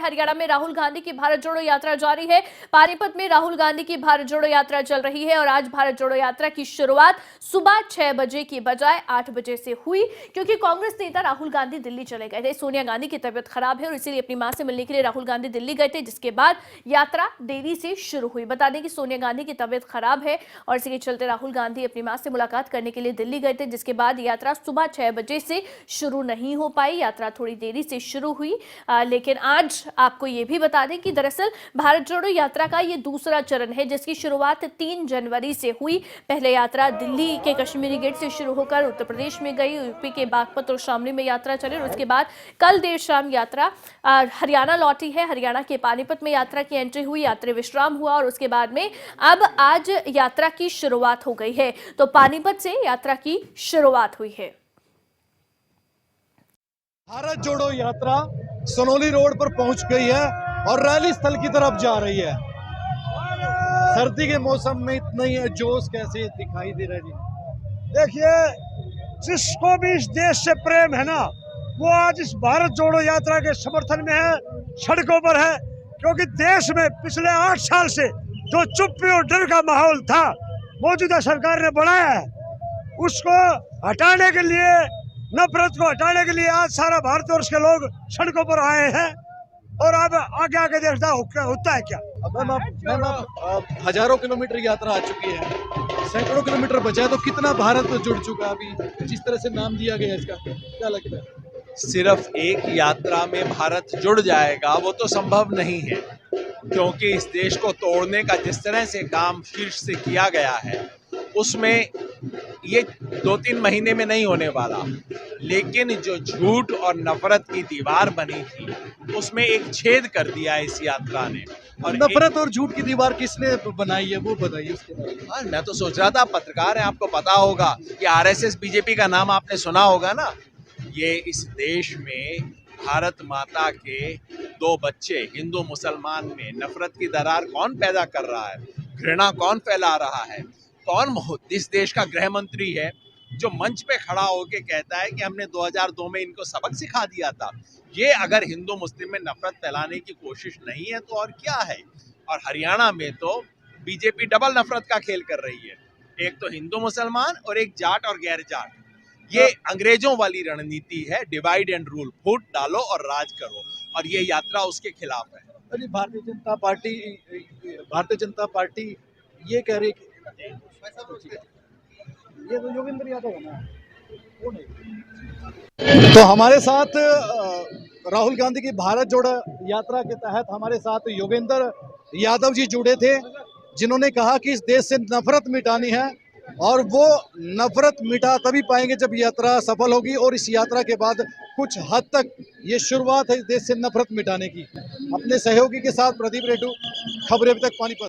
हरियाणा में राहुल गांधी की भारत जोड़ो यात्रा जारी है। पानीपत में राहुल गांधी की भारत जोड़ो यात्रा चल रही है और आज भारत जोड़ो यात्रा की शुरुआत सुबह 6 बजे की बजाय 8 बजे से हुई, क्योंकि कांग्रेस नेता राहुल गांधी दिल्ली चले गए थे। सोनिया गांधी की तबीयत खराब है और इसीलिए अपनी मां से मिलने के लिए राहुल गांधी दिल्ली गए थे, जिसके बाद यात्रा देरी से शुरू हुई। बता दें कि सोनिया गांधी की तबीयत खराब है और इसी के चलते राहुल गांधी अपनी मां से मुलाकात करने के लिए दिल्ली गए थे, जिसके बाद यात्रा सुबह 6 बजे से शुरू नहीं हो पाई। यात्रा थोड़ी देरी से शुरू हुई, लेकिन आज आपको ये भी बता दें कि दरअसल भारत जोड़ो यात्रा का ये दूसरा चरण है, जिसकी शुरुआत 3 जनवरी से हुई। पहले यात्रा दिल्ली के कश्मीरी गेट से शुरू होकर उत्तर प्रदेश में गई, यूपी के बागपत और शामली में यात्रा चली और उसके बाद कल देर शाम यात्रा हरियाणा लौटी है। हरियाणा के पानीपत में यात्रा की एंट्री हुई, यात्री विश्राम हुआ और उसके बाद में अब आज यात्रा की शुरुआत हो गई है। तो पानीपत से यात्रा की शुरुआत हुई है। भारत जोड़ो यात्रा सनोली रोड पर पहुंच गई है और रैली स्थल की तरफ जा रही है। सर्दी के मौसम में इतना ही जोश कैसे दिखाई दे रहा है जी? देखिए, जिसको भी इस देश से प्रेम है ना, वो आज इस भारत जोड़ो यात्रा के समर्थन में है, सड़कों पर है। क्योंकि देश में पिछले 8 साल से जो चुप्पी और डर का माहौल था, मौजूदा सरकार ने बढ़ाया है। उसको हटाने के लिए, नफरत को हटाने के लिए आज सारा भारतवर्ष के लोग सड़कों पर आए हैं और अब आगे आगे देखता होता है क्या। मैम आप हजारों किलोमीटर यात्रा आ चुकी है, सैकड़ों किलोमीटर बचा है, तो कितना भारत जुड़ चुका अभी जिस तरह से नाम दिया गया इसका, क्या लगता है? सिर्फ एक यात्रा में भारत जुड़ जाएगा वो तो संभव नहीं है, क्योंकि इस देश को तोड़ने का जिस तरह से काम शीर्ष से किया गया है उसमें ये 2-3 महीने में नहीं होने वाला। लेकिन जो झूठ और नफरत की दीवार बनी थी उसमें एक छेद कर दिया इस यात्रा ने। और नफरत और झूठ की दीवार किसने बनाई है वो बताइए उसके बारे में। मैं तो सोच रहा था, पत्रकार है, आपको पता होगा कि आरएसएस बीजेपी का नाम आपने सुना होगा ना। ये इस देश में भारत माता के 2 बच्चे हिंदू मुसलमान में नफरत की दरार कौन पैदा कर रहा है, घृणा कौन फैला रहा है, कौन इस देश का गृह मंत्री है जो मंच पे खड़ा होके कहता है कि हमने 2002 में इनको सबक सिखा दिया था। ये अगर हिंदू मुस्लिम में नफरत फैलाने की कोशिश नहीं है तो और क्या है। और हरियाणा में तो बीजेपी डबल नफरत का खेल कर रही है, एक तो हिंदू मुसलमान और एक जाट और गैर जाट। ये अंग्रेजों वाली रणनीति है, डिवाइड एंड रूल, फूट डालो और राज करो, और ये यात्रा उसके खिलाफ है। भारतीय जनता पार्टी ये कह रही है, ये तो योगेंद्र यादव है ना, वो नहीं। तो हमारे साथ राहुल गांधी की भारत जोड़ो यात्रा के तहत हमारे साथ योगेंद्र यादव जी जुड़े थे, जिन्होंने कहा कि इस देश से नफरत मिटानी है और वो नफरत मिटा तभी पाएंगे जब यात्रा सफल होगी। और इस यात्रा के बाद कुछ हद तक ये शुरुआत है इस देश से नफरत मिटाने की। अपने सहयोगी के साथ प्रदीप रेड्डू, खबरें अभी तक, पानीपत।